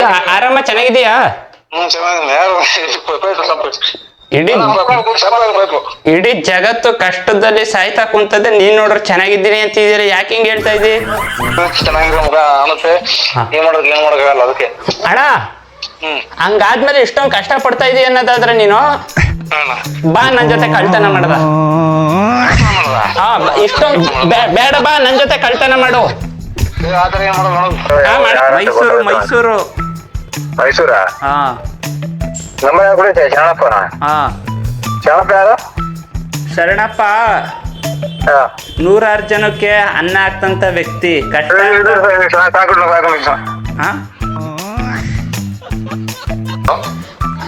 ಆರಾಮ ಚೆನ್ನಾಗಿದೀಯಾ? ಇಡೀ ಇಡೀ ಜಗತ್ತು ಕಷ್ಟದಲ್ಲಿ ಸಾಯ್ತಾ ಕುಂತದೆ, ನೀನ್ ನೋಡ್ರಿ ಚೆನ್ನಾಗಿದ್ದೀನಿ ಅಂತಿದ್ದೀರಿ. ಯಾಕೆ ಹಿಂಗ್ ಹೇಳ್ತಾ ಇದ್ದಿ? ಅಣ್ಣ ಹಂಗಾದ್ಮೇಲೆ ಇಷ್ಟೊಂದು ಕಷ್ಟ ಪಡ್ತಾ ಇದೀಯ ಅನ್ನೋದಾದ್ರೆ ನೀನು ಬಾ ನನ್ ಜೊತೆ ಕಳ್ತನ ಮಾಡದ. ಇಷ್ಟೊಂದು ಬೇಡ, ಬಾ ನನ್ ಜೊತೆ ಕಳ್ತನ ಮಾಡು. ಮೈಸೂರು ಮೈಸೂರು ಮೈಸೂರ ಹಾ ನಮ್ಮ ಶರಣಪ್ಪನ ಹಾ ಶರಣಪ್ಪ ಯಾರು? ಶರಣಪ್ಪ 106 ಜನಕ್ಕೆ ಅನ್ನ ಹಾಕ್ತಂತ ವ್ಯಕ್ತಿ. ಕಷ್ಟ ಹಾ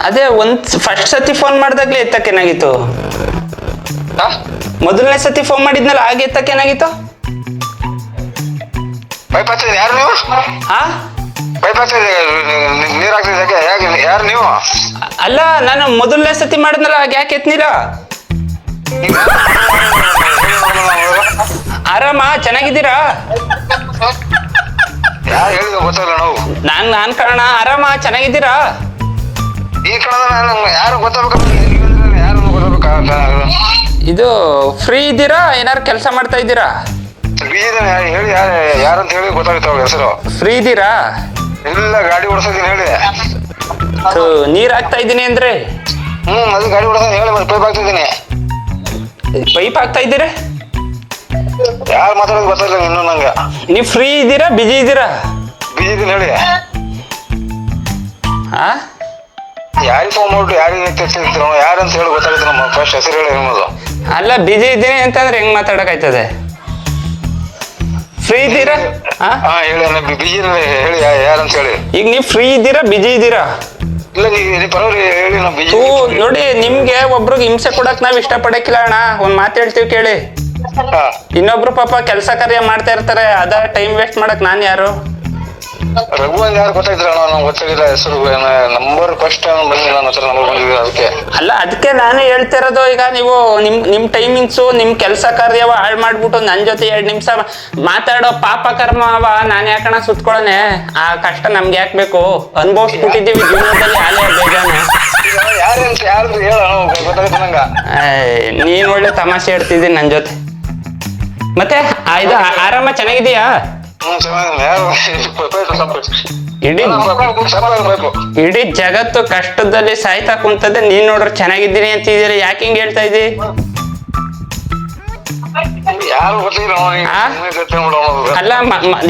ಅದೇ ಫಸ್ಟ್ ಸತಿ ಫೋನ್ ಮಾಡ್ದಾಗ್ಲೇ ಎತ್ತಕ್ಕೇನಾಗಿತ್ತು? ಮೊದಲನೇ ಸತಿ ಫೋನ್ ಮಾಡಿದ್ನಲ್ಲ ಹಾಗೆ ಎತ್ತಕ್ಕೇನಾಗಿತ್ತು? ಯಾರು ನೀವು? ಹಾ ನೀರ್ ಹಾಕ್ತಿದ್ದೆ ಯಾರು ನೀವು? ಅಲ್ಲ, ನಾನು ಮೊದಲನೇ ಸತಿ ಮಾಡಿದ್ನಲ್ಲ ಹಾಗೆ ಯಾಕೆ ಎತ್ನಿಲ್ಲ? ಆರಾಮ ಚೆನ್ನಾಗಿದ್ದೀರಾ? ಯಾರು ಹೇಳಿದ ಗೊತ್ತಲ್ಲ ನಾವು. ನಾನ್ ಕಾರಣ. ಆರಾಮ ಚೆನ್ನಾಗಿದ್ದೀರಾ? ಈ ಕಾರಣ ಯಾರು ಗೊತ್ತಾಗಬೇಕು, ಯಾರು ಗೊತ್ತಾಗಬೇಕು. ಇದು ಫ್ರೀ ಇದ್ದೀರಾ? ಏನಾರು ಕೆಲಸ ಮಾಡ್ತಾ ಇದ್ದೀರಾ? ಹೇಳಿ ಯಾರಂತ ಹೇಳಿ ಗೊತ್ತಾಗುತ್ತೆ ಅವ್ರ ಹೆಸರು. ಫ್ರೀ ಇದ್ದೀರಾ? ಇಲ್ಲ, ಗಾಡಿ ಓಡಿಸೋದೀನಿ ಹೇಳಿ. ನೀರ್ ಹಾಕ್ತಾ ಇದ್ದೀನಿ ಅಂದ್ರೆ ಅದು ಗಾಡಿ ಓಡಿಸೋದು ಹೇಳಿ, ಮತ್ತೆ ಪೈಪ್ ಹಾಕ್ತಿದ್ದೀನಿ. ಪೈಪ್ ಹಾಕ್ತಾ ಇದ್ದೀರಾ? ಯಾರು ಮಾತಾಡೋದು ಗೊತ್ತಾಗಿಲ್ಲ ಇನ್ನು ನಂಗೆ. ನೀವು ಫ್ರೀ ಇದ್ದೀರಾ ಬಿಜಿ ಇದ್ದೀರಾ? ಬಿಜಿ ಇದೀನಿ ಹೇಳಿ. ಹಾ ಯಾರಿಗೆ ಫೋನ್ ಮಾಡ್ಬಿಟ್ಟು ಯಾರಿಗೆ ತೆಗ್ಸಿರ್ತೀರ ಯಾರಂತ ಹೇಳಿ ಗೊತ್ತಾಗುತ್ತೆ. ನಮ್ಮ ಫಸ್ಟ್ ಹೆಸರು ಹೇಳಿ ನಿಮ್ಮದು. ಅಲ್ಲ, ಬಿಜಿ ಇದ್ದೀನಿ ಅಂತಂದ್ರೆ ಹೆಂಗ್ ಮಾತಾಡಕಾಯ್ತದೆ? ಫ್ರೀ ಇದ್ದೀರಾ? ಹೇಳಿ ಬಿಜಿ ಹೇಳಿ ಯಾರಂತ ಹೇಳಿ. ಈಗ ನೀವು ಫ್ರೀ ಇದ್ದೀರಾ ಬಿಜಿ ಇದ್ದೀರಾ? ಇಲ್ಲ, ನೀವು ಪರವಾಗಿ ಹೇಳಿ. ನಾವು ಬಿಜಿ ನೋಡಿ, ನಿಮ್ಗೆ ಒಬ್ರಿಗೆ ಹಿಂಸೆ ಕೊಡಕ್ ನಾವ್ ಇಷ್ಟ ಪಡಕ್ಕಿಲ್ಲ ಅಣ್ಣ. ಒಂದ್ ಮಾತು ಹೇಳ್ತೀವಿ ಕೇಳಿ. ಇನ್ನೊಬ್ರು ಪಾಪ ಕೆಲಸ ಕಾರ್ಯ ಮಾಡ್ತಾ ಇರ್ತಾರೆ, ಅದ ಟೈಮ್ ವೇಸ್ಟ್ ಮಾಡಕ್ ನಾನ್ ಯಾರು? ರಘು ಅಂತ ಯಾರು ಗೊತ್ತಾಯ್ತಿಲ್ಲ, ನಮ್ಗೆ ಗೊತ್ತಾಗಿಲ್ಲ ಹೆಸರು. ನಂಬರ್ ಫಸ್ಟ್ ಬಂದಿಲ್ಲ ನನ್ನ ಹತ್ರ, ನಂಬರ್ ಬಂದಿಲ್ಲ ಅದಕ್ಕೆ. ಅಲ್ಲ, ಅದಕ್ಕೆ ನಾನೇ ಹೇಳ್ತಿರೋದು. ಈಗ ನೀವು ನಿಮ್ ಟೈಮಿಂಗ್ಸು ನಿಮ್ ಕೆಲಸ ಕಾರ್ಯವ ಹಾಳು ಮಾಡ್ಬಿಟ್ಟು ನನ್ ಜೊತೆ 2 ನಿಮಿಷ ಮಾತಾಡೋ ಪಾಪ ಕರ್ಮ ಅವ. ನಾನ್ ಯಾಕಣ ಸುತ್ಕೊಳ್ಳೋನೆ? ಆ ಕಷ್ಟ ನಮ್ಗೆ ಯಾಕೆ ಬೇಕು? ಅನುಭವಿಸ್ಬಿಟ್ಟಿದ್ದೀವಿ ಜೀವನದಲ್ಲಿ ಆಲೇ ಬೇಜಾನೆ. ಯಾರಂತ ಯಾರು ಹೇಳ ಗೊತ್ತಾಗುತ್ತೆ ನಂಗ. ನೀನ್ ಒಳ್ಳೆ ತಮಾಷೆ ಹೇಳ್ತಿದ್ದೀನಿ ನನ್ ಜೊತೆ. ಮತ್ತೆ ಇದು ಆರಾಮ ಚೆನ್ನಾಗಿದೀಯಾ? ಇಡೀ ಜಗತ್ತು ಕಷ್ಟದಲ್ಲಿ ಸಾಯ್ತಾ ಕುಂತದೆ, ನೀನ್ ನೋಡ್ರಿ ಚೆನ್ನಾಗಿದ್ದೀನಿ ಅಂತಿದ್ದೀರಿ. ಯಾಕೆ ಹಿಂಗ್ ಹೇಳ್ತಾ ಇದ್ದಿ? ಅಲ್ಲ,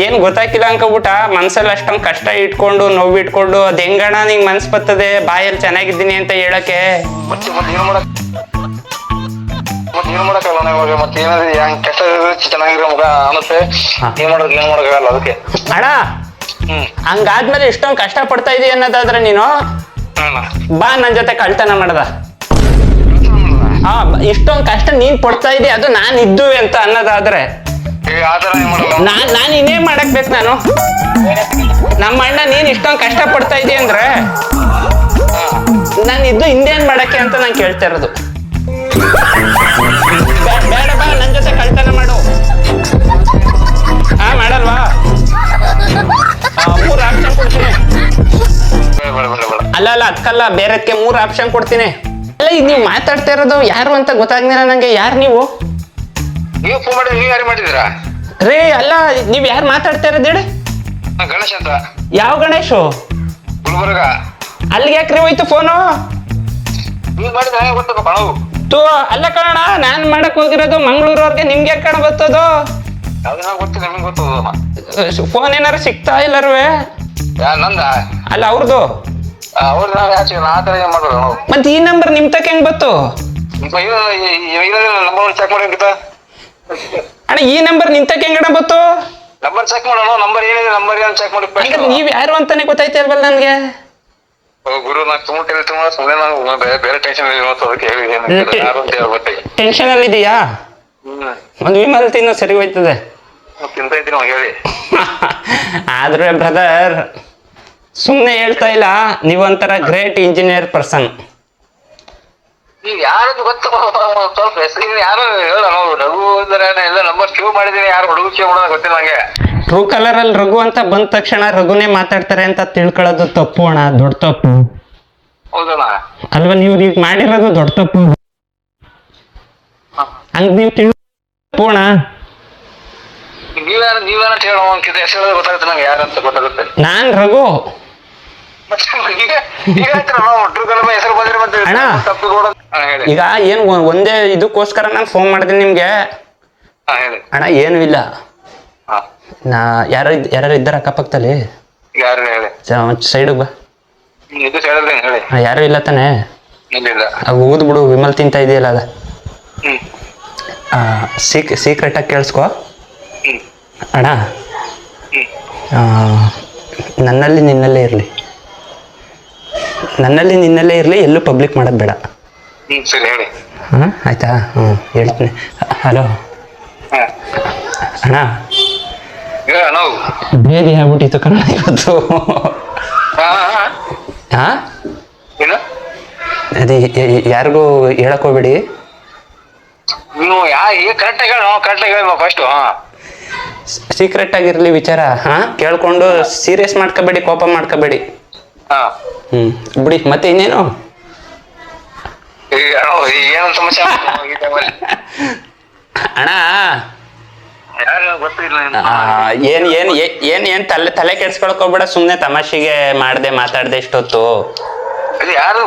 ಏನ್ ಗೊತ್ತಾಗಿಲ್ಲ ಅನ್ಕೋಬಿಟ್ಟ ಮನ್ಸಲ್ಲಿ ಅಷ್ಟೊಂದ್ ಕಷ್ಟ ಇಟ್ಕೊಂಡು ನೋವು ಇಟ್ಕೊಂಡು ಅದ್ ಹೆಂಗಣ ನಿಂಗ್ ಮನ್ಸ್ ಬರ್ತದೆ ಬಾಯಲ್ಲಿ ಚೆನ್ನಾಗಿದ್ದೀನಿ ಅಂತ ಹೇಳಕ್ಕೆ? ಏನ್ ಮಾಡಕ್ಕಾಗಲ್ಲ ಇವಾಗ. ಮತ್ತೆ ಏನಾದ್ರು ಹೆಂಗ್ ಕೆಟ್ಟ ಚೆನ್ನಾಗಿರೋ ಮಗ ಅನ್ನತ್ತೆ. ಏನ್ ಮಾಡಕ್ಕಾಗಲ್ಲ ಅದಕ್ಕೆ. ಅಣ್ಣ ಹಂಗಾದ್ಮೇಲೆ ಇಷ್ಟೊಂದು ಕಷ್ಟ ಪಡ್ತಾ ಇದೀಯ ಅನ್ನೋದಾದ್ರೆ ನೀನು ಬಾ ನನ್ ಜೊತೆ ಕಳ್ತನ ಮಾಡದ. ಇಷ್ಟೊಂದು ಕಷ್ಟ ನೀನ್ ಪಡ್ತಾ ಇದೀಯ, ಅದು ನಾನ್ ಇದ್ದು ಅಂತ ಅನ್ನೋದಾದ್ರೆ ನಾನ್ ಇನ್ನೇನ್ ಮಾಡಕ್ ಬೇಕು? ನಾನು ನಮ್ಮ ಅಣ್ಣ ನೀನ್ ಇಷ್ಟೊಂದು ಕಷ್ಟ ಪಡ್ತಾ ಇದೀಯ ಅಂದ್ರೆ ನಾನು ಇದ್ದು ಹಿಂದೇನ್ ಮಾಡಕ್ಕೆ ಅಂತ ನಾನು ಕೇಳ್ತಾ ಇರೋದು. ಬೇಡ, ಬಾ ನನ್ ಜೊತೆ ಕಳ್ತನ ಮಾಡು. ಮಾಡಲ್ವಾ? 3 ಆಪ್ಷನ್ ಕೊಡ್ತೀನಿ. ಅಲ್ಲ ಅದಕ್ಕಲ್ಲ, ಬೇರೆದಕ್ಕೆ 3 ಆಪ್ಷನ್ ಕೊಡ್ತೀನಿ. ಅಲ್ಲ, ಈಗ ನೀವು ಮಾತಾಡ್ತಾ ಇರೋದು ಯಾರು ಅಂತ ಗೊತ್ತಾಗ್ಲಿಲ್ಲ ನಂಗೆ. ಯಾರು ನೀವು? ನೀವು ಫೋನ್ ಮಾಡಿ ನೀವು ಯಾರು ಮಾಡಿದ್ದೀರಾ? ರೇ ಅಲ್ಲ, ನೀವ್ ಯಾರು ಮಾತಾಡ್ತಾ ಇರೋದು ಹೇಳಿ? ಗಣೇಶ್ ಅಂತ. ಯಾವ ಗಣೇಶು? ಗುಲ್ಬರ್ಗ. ಅಲ್ಲಿಗೆ ಯಾಕ್ರಿ ಹೋಯ್ತು ಫೋನು? ನೀವು ಮಾಡಿದ್ರೆ ಗೊತ್ತಪ್ಪ ಕಣವು. ಅಲ್ಲ ಕಣ, ನಾನ್ ಮಾಡಕ್ ಹೋಗಿರೋದು ಮಂಗಳೂರವ್ರಿಗೆ, ನಿಮ್ಗೆ ಕಣ ಗೊತ್ತದು? ಗೊತ್ತಿಲ್ಲ, ನಿಮ್ಗೆ ಗೊತ್ತದ. ಫೋನ್ ಏನಾರು ಸಿಗ್ತಾ ಇಲ್ಲರುವೆ? ನಂದ ಅಲ್ಲ ಅವ್ರದ್ದು. ಅವ್ರು ನಾವು ಯಾಕೆ ಆ ಥರ ಏನು ಮಾಡೋದು ನಾವು? ಮತ್ತೆ ಈ ನಂಬರ್ ನಿಮ್ ತಕ್ಕ ಹೆಂಗ್ ಬತ್ತು? ನಂಬರ್ ಚೆಕ್ ಮಾಡೋಕ್ಕಿಂತ ಅಣ್ಣ, ಈ ನಂಬರ್ ನಿಮ್ ತಕ್ಕ ಹೆಂಗಣ ಬತ್ತು? ನಂಬರ್ ಚೆಕ್ ಮಾಡೋಣ. ನಂಬರ್ ಏನಿದೆ, ನಂಬರ್ ಏನು ಚೆಕ್ ಮಾಡಿ. ನೀವ್ ಯಾರು ಅಂತಾನೆ ಗೊತ್ತಾಯ್ತಾ ಇಲ್ವಲ್ಲ ನನ್ಗೆ? ಗುರು, ನಾನು ಸುಮ್ಮನೆ ನಾನು ಬೇರೆ ಟೆನ್ಷನ್ ಅದಕ್ಕೆ ಹೇಳಿ. ಟೆನ್ಷನ್ ಅಲ್ಲಿ ಇದೆಯಾ? ಒಂದ್ ವಿಮಲ್ ತಿನ್ನೋ ಸರಿ ಹೋಯ್ತದೆ. ತಿಂತ ಇದ್ದೀನಿ ಹೇಳಿ. ಆದ್ರೆ ಬ್ರದರ್, ಸುಮ್ನೆ ಹೇಳ್ತಾ ಇಲ್ಲ, ನೀವೊಂಥರ ಗ್ರೇಟ್ ಇಂಜಿನಿಯರ್ ಪರ್ಸನ್. ನೀವ್ ಯಾರದು ಗೊತ್ತ ಸ್ವಲ್ಪ ಹೆಸರು ಯಾರು ಹೇಳ ನಾವು ರಘು ಅಂದ್ರೆ ಎಲ್ಲ ನಂಬರ್ ಸೇವ್ ಮಾಡಿದೀನಿ ಯಾರು ಹುಡುಗ ಸೇವ್ ಮಾಡೋದು ಗೊತ್ತಿಲ್ಲ ನಂಗೆ. ಟ್ರೂ ಕಲರ್ ಅಲ್ಲಿ ರಘು ಅಂತ ಬಂದ ತಕ್ಷಣ ರಘುನೇ ಮಾತಾಡ್ತಾರೆ ಅಂತ ತಿಳ್ಕೊಳ್ಳೋದು ತಪ್ಪು ಅಣ್ಣ, ದೊಡ್ಡ ತಪ್ಪು ಹೌದಣ್ಣ. ಅಲ್ವಾ? ನೀವು ಈಗ ಮಾಡಿರೋದು ದೊಡ್ಡ ತಪ್ಪು. ಹಂಗ ನೀವು ತಪ್ಪು ಅಣ್ಣ. ನೀವೇನ ಹೇಳೋ ಒಂದ್ಕಿತ ಹೆಸರು ಗೊತ್ತಾಗುತ್ತೆ ನಂಗೆ ಯಾರಂತ ಗೊತ್ತಾಗುತ್ತೆ. ನಾನ್ ರಘು. ಹೆಸರು ಬಂದ್ರೆ ಮತ್ತೆ ಅಣ್ಣ, ತಪ್ಪು ಹೇಳಿ. ಈಗ ಏನ್ ಒಂದೇ ಇದಕ್ಕೋಸ್ಕರ ನಾನು ಫೋನ್ ಮಾಡಿದೆ ನಿಮ್ಗೆ. ಹೇಳಿ ಅಣ್ಣ ಏನು ಇಲ್ಲ, ಯಾರು ಇದ್ದಾರ ಅಕ್ಕಪಕ್ಕದಲ್ಲಿ? ಯಾರು ಹೇಳಿ ಸೈಡ್ ಬಾ. ಇದು ಹೇಳಿದ್ರೆ ಹೇಳಿ. ಯಾರು ಇಲ್ಲ ತಾನೆ? ಇಲ್ಲ. ಊದ್ ಬಿಡು, ವಿಮಲ್ ತಿಂತ ಇದೆಯಲ್ಲ ಅದ. ಹ್ಮ್ ಸೀಕ್ರೆಟ್ ಆಗಿ ಕೇಳಿಸ್ಕೊ ಅಣ್ಣ. ನನ್ನಲ್ಲಿ ನಿನ್ನಲ್ಲೇ ಇರಲಿ, ನನ್ನಲ್ಲಿ ನಿನ್ನಲ್ಲೇ ಇರಲಿ, ಎಲ್ಲೂ ಪಬ್ಲಿಕ್ ಮಾಡೋದು ಬೇಡ. ಸರಿ ಹೇಳಿ. ಹಾಂ ಆಯ್ತಾ? ಹ್ಞೂ ಹೇಳ್ತೀನಿ. ಹಲೋ ಅಣ್ಣ, ಬೇದಿ ಆಗ್ಬಿಟ್ಟಿತ್ತು ಕಣ ಇವತ್ತು. ಹಾಂ ಅದೇ ಯಾರಿಗೂ ಹೇಳಕ್ ಹೋಗ್ಬೇಡಿ. ನೀವು ಕರೆಕ್ಟಾಗಿ ಹೇಳ ಫಸ್ಟ್. ಸೀಕ್ರೆಟ್ ಆಗಿರ್ಲಿ ವಿಚಾರ. ಕೇಳ್ಕೊಂಡು ಸೀರಿಯಸ್ ಮಾಡ್ಕೋಬೇಡಿ, ಕೋಪ ಮಾಡ್ಕೋಬೇಡಿ. ಬಿಡಿ. ಮತ್ತೆ ಇನ್ನೇನು ಏನು ಸಮಸ್ಯೆ ಅಣ್ಣ? ಏನ್ ಏನ್ ಏನ್ ಏನ್ ತಲೆ ಕೆಡ್ಸ್ಕೊಳಕ್ ಹೋಗ್ಬೇಡ, ಸುಮ್ನೆ ತಮಾಷೆಗೆ ಮಾತಾಡ್ದೆ ಇಷ್ಟೊತ್ತು. ಯಾರು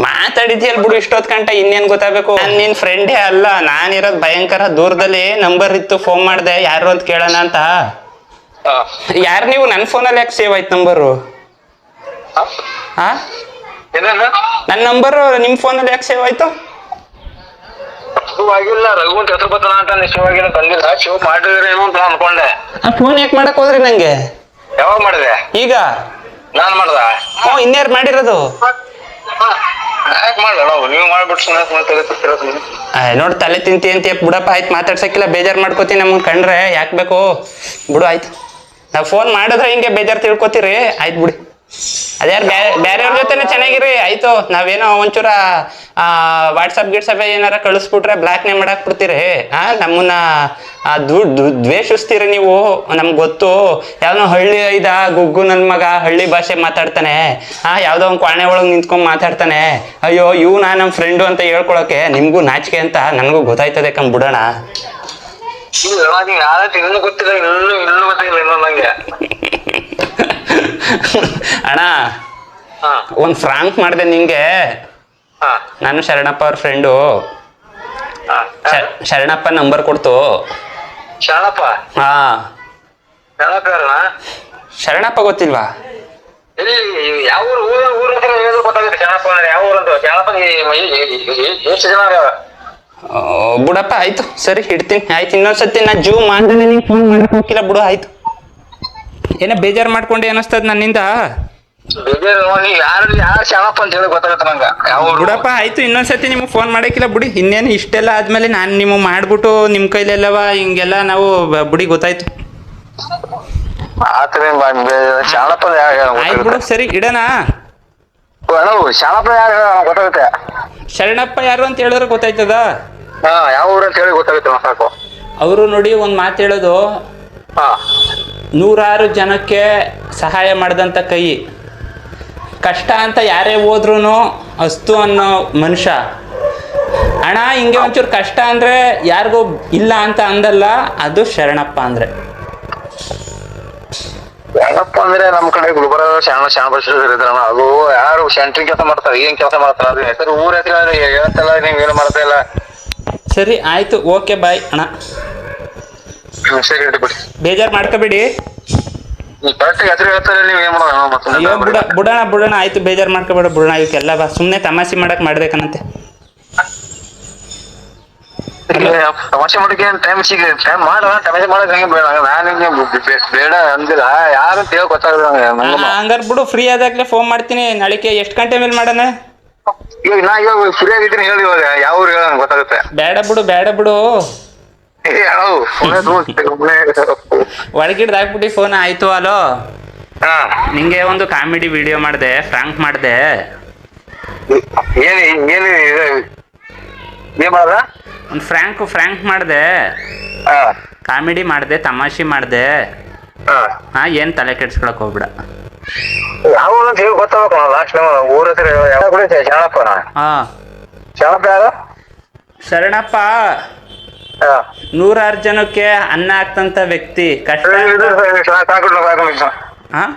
ಮಾತಾಡಿದ್ಯಲ್ ಬಿಡು ಇಷ್ಟೊತ್ ಗಂಟ, ಇನ್ನೇನ್ ಗೊತ್ತಾಗಬೇಕು? ನಾನ್ ನಿನ್ ಫ್ರೆಂಡೇ ಅಲ್ಲ, ನಾನಿರೋದ್ ಭಯಂಕರ ದೂರದಲ್ಲಿ. ನಂಬರ್ ಇತ್ತು, ಫೋನ್ ಮಾಡ್ದೆ ಯಾರು ಅಂತ ಕೇಳೋಣ ಅಂತ. ಯಾರು ನೀವು? ನನ್ ಫೋನಲ್ಲಿ ಯಾಕೆ ಸೇವ್ ಆಯ್ತು ನಂಬರು? ನನ್ ನಂಬರು ನಿಮ್ ಫೋನಲ್ಲಿ ಯಾಕೆ ಸೇವ್ ಆಯ್ತು? ಆಗಿಲ್ಲ, ರಘು ಅಂತ ಹೆಸರು ಬರ್ತನ ಅಂತ ಶಿವ್ ಆಗಿಲ್ಲ, ತಂದಿಲ್ಲ. ಶಿವ್ ಮಾಡಿದ್ರೇನು ಅಂತ ಅನ್ಕೊಂಡೆ. ಫೋನ್ ಯಾಕೆ ಮಾಡಕ್ ಹೋದ್ರಿ ನಂಗೆ? ಯಾವಾಗ ಮಾಡಿದೆ? ಈಗ ನಾನ್ ಮಾಡ್ದ? ಇನ್ಯಾರು ಮಾಡಿರೋದು? ಯಾಕೆ ಮಾಡ್ದ ನಾವು? ನೀವು ಮಾಡ್ಬಿಟ್ಟು ನೋಡ್ ತಲೆ ತಿಂತಿ ಅಂತ ಬಿಡಪ್ಪ. ಆಯ್ತು, ಮಾತಾಡ್ಸಕ್ಕಿಲ್ಲ, ಬೇಜಾರ್ ಮಾಡ್ಕೋತೀನಿ. ನಮ್ಗೆ ಕಂಡ್ರೆ ಯಾಕೆ ಬೇಕು ಬಿಡು. ಆಯ್ತು, ನಾವ್ ಫೋನ್ ಮಾಡಿದ್ರೆ ಹಿಂಗೆ ಬೇಜಾರ್ ತಿಳ್ಕೊತೀರಿ. ಆಯ್ತು ಬಿಡಿ. ಅದ್ಯಾರು ಬೇರೆಯವ್ರ ಜೊತೆನೆ ಚೆನ್ನಾಗಿರಿ. ಆಯ್ತು, ನಾವೇನೋ ಒಂಚೂರ ವಾಟ್ಸಪ್ ಏನಾರ ಕಳಿಸ್ಬಿಟ್ರೆ ಬ್ಲಾಕ್ ನೇಮ್ ಮಾಡಕ್ ಬಿಡ್ತೀರಿ. ನಮ್ಮನ್ನ ದ್ವೇಷಿಸ್ತೀರಿ ನೀವು, ನಮ್ಗೆ ಗೊತ್ತು. ಯಾವ್ದೋ ಹಳ್ಳಿ ಗುಗ್ಗು ನನ್ ಮಗ ಹಳ್ಳಿ ಭಾಷೆ ಮಾತಾಡ್ತಾನೆ. ಯಾವ್ದೋ ಒಂದ್ ಕ್ವಾಣೆ ಒಳಗ್ ನಿಂತ್ಕೊಂಡ್ ಮಾತಾಡ್ತಾನೆ. ಅಯ್ಯೋ ನಮ್ ಫ್ರೆಂಡು ಅಂತ ಹೇಳ್ಕೊಳಕ್ಕೆ ನಿಮ್ಗೂ ನಾಚಿಕೆ ಅಂತ ನನಗೂ ಗೊತ್ತಾಯ್ತದೆ ಬಿಡೋಣ. ಗೊತ್ತಿಲ್ಲ, ಇನ್ನೂ ಗೊತ್ತಿಲ್ಲ ನಂಗೆ. ಅಣ್ಣ, ಒಂದ್ ಫ್ರಾಂಕ್ ಮಾಡ್ದೆ ನಿಂಗೆ. ನಾನು ಶರಣಪ್ಪ ಅವ್ರ ಫ್ರೆಂಡು. ಶರಣಪ್ಪ ನಂಬರ್ ಕೊಡ್ತು. ಶರಣಪ್ಪ? ಶರಣಪ್ಪ ಗೊತ್ತಿಲ್ವಾ? ಯಾವ ಊರ ಹತ್ರ ಗೊತ್ತಾಗುತ್ತೆ ಶರಣಪ್ಪ ಅಂದ್ರೆ? ಯಾವ ಊರಂತ? ಶರಣಪ್ಪ ಎಷ್ಟು ಜನ? ಬಿಡಪ್ಪ, ಆಯ್ತು ಸರಿ ಇಡ್ತೀನಿ. ಆಯ್ತು, ಇನ್ನೊಂದ್ಸತಿ ನಾ ಜೂ ಮಾಡಿದ್ರೆ ನಿಂಗೆ ಫೋನ್ ಮಾಡಕ್ ಹೋಗಿಲ್ಲ ಬಿಡು. ಆಯ್ತು, ಏನೋ ಬೇಜಾರು ಮಾಡ್ಕೊಂಡೆ ಅನಿಸ್ತದ ನನ್ನಿಂದ. ಬಿಡಪ್ಪ, ಆಯ್ತು, ಇನ್ನೊಂದ್ಸತಿ ನಿಮ್ಗೆ ಫೋನ್ ಮಾಡಕ್ಕಿಲ್ಲ ಬಿಡಿ. ಇನ್ನೇನು ಇಷ್ಟೆಲ್ಲ ಆದ್ಮೇಲೆ ನಾನು ನಿಮಗೆ ಮಾಡ್ಬಿಟ್ಟು ನಿಮ್ಮ ಕೈಲೆಲ್ಲವ ಹಿಂಗೆಲ್ಲ ನಾವು ಬಿಡಿ, ಗೊತ್ತಾಯ್ತು. ಆಯ್ತು ಬಿಡು, ಸರಿ ಇಡೋಣ. ಶರಣಪ್ಪ ಯಾರು ಅಂತ ಹೇಳಿದ್ರೆ ಗೊತ್ತಾಯ್ತದ? ಯಾವ ಊರು ಅಂತ ಹೇಳಿ ಗೊತ್ತಾಗುತ್ತೆ ಸಾಕು. ಅವರು ನೋಡಿ ಒಂದ್ ಮಾತು ಹೇಳೋದು, 100 ಜನಕ್ಕೆ ಸಹಾಯ ಮಾಡಿದಂತ ಕೈ. ಕಷ್ಟ ಅಂತ ಯಾರೇ ಹೋದ್ರೂ ಅಸ್ತು ಅನ್ನೋ ಮನುಷ್ಯ. ಅಣ್ಣ, ಹಿಂಗೆ ಒಂಚೂರು ಕಷ್ಟ ಅಂದ್ರೆ ಯಾರಿಗೂ ಇಲ್ಲ ಅಂತ ಅಂದಲ್ಲ, ಅದು ಶರಣಪ್ಪ ಅಂದ್ರೆ. ಶರಣಪ್ಪ ಅಂದ್ರೆ ನಮ್ ಕಡೆ ಗುಲ್ಬರ್ಗ ಶರಣ ಬಸವೇಶ್ವರ ಅದು ಯಾರು ಸೆಂಟ್ರಿ ಕೆಲಸ ಮಾಡ್ತಾರೆ, ಏನ್ ಕೆಲಸ ಮಾಡ್ತಾರ? ಅದು ಹೆಸರು ಊರ ಹೆಸರು ಹೇಳ್ತಲ್ಲ, ನೀವ್ ಏನು ಮಾಡ್ತಾ ಇಲ್ಲ. ಸರಿ ಆಯ್ತು, ಓಕೆ ಬಾಯ್ ಅಣ್ಣ. ಸರಿ ಬಿಡಿ, ಬೇಜಾರ್ ಮಾಡ್ಕೋಬೇಡಿ. ಅಯ್ಯೋ ಬಿಡೋಣ ಆಯ್ತು, ಬೇಜಾರ್ ಮಾಡ್ಕೋಬೇಡ ಬಿಡೋಣ. ಇವಕ್ಕೆಲ್ಲ ಬಾ, ಸುಮ್ನೆ ತಮಾಷೆ ಮಾಡಕ್ ಮಾಡ್ಬೇಕನ್ನಂತೆ. ತಮಾಷೆ ಮಾಡಕ್ಕೆ ಟೈಮ್ ಮಾಡೋಣ, ತಮಾಷೆ ಮಾಡಕ್ ನಾನು ಬೇಡ ಅಂದಿಲ್ಲ. ಯಾರು ಅಂತ ಹೇಳಿ ಗೊತ್ತಾಗಲ್ಲ. ಹಂಗಾರ ಬಿಡು, ಫ್ರೀ ಆದಾಗ್ಲೇ ಫೋನ್ ಮಾಡ್ತೀನಿ. ನಾಳೆಗೆ ಎಷ್ಟು ಗಂಟೆ ಮೇಲೆ ಮಾಡೋಣ? ಇವಾಗ ಫ್ರೀ ಆಗಿದ್ದೀನಿ, ಹೇಳಿ ಇವಾಗ ಯಾವ ಊರು ಹೇಳ ಗೊತ್ತಾಗುತ್ತೆ. ಬೇಡ ಬಿಡು ಒಳಗಿಡ್ದಾಕ್ಬಿಟ್ಟು ಫೋನ್. ಆಯ್ತು, ಅಲೋ, ನಿಂಗೆ ಒಂದು ಕಾಮಿಡಿ ವಿಡಿಯೋ ಮಾಡಿದೆ, ಫ್ರಾಂಕ್ ಮಾಡಿದೆ. ಏನ್ ಏನ್ ಏನ್ ಮಾಡದ ಒಂದು ಫ್ರ್ಯಾಂಕ್ ಮಾಡಿದೆ, ಹಾ ಕಾಮಿಡಿ ಮಾಡಿದೆ, ತಮಾಷೆ ಮಾಡಿದೆ. ಹಾ ಏನು ತಲೆ ಕೆಡ್ಸ್ಕೊಳಕ್ ಹೋಗ್ಬಿಡ. ಯಾವ ಅಂತ ಹೇಳಿ ಗೊತ್ತಾಗಬೇಕು ಲಾಸ್ಟ್ ಊರ ಹೆಸರು ಯಾವ ಕೂಡ ಶರಣಪ್ಪ. ಹಾಂ, ಶರಣಪ್ಪ ಯಾರು? ಶರಣಪ್ಪ ಹಾ 106 ಜನಕ್ಕೆ ಅನ್ನ ಹಾಕ್ತಂತ ವ್ಯಕ್ತಿ. ಕಷ್ಟ ಸಾಕು ಹಾಂ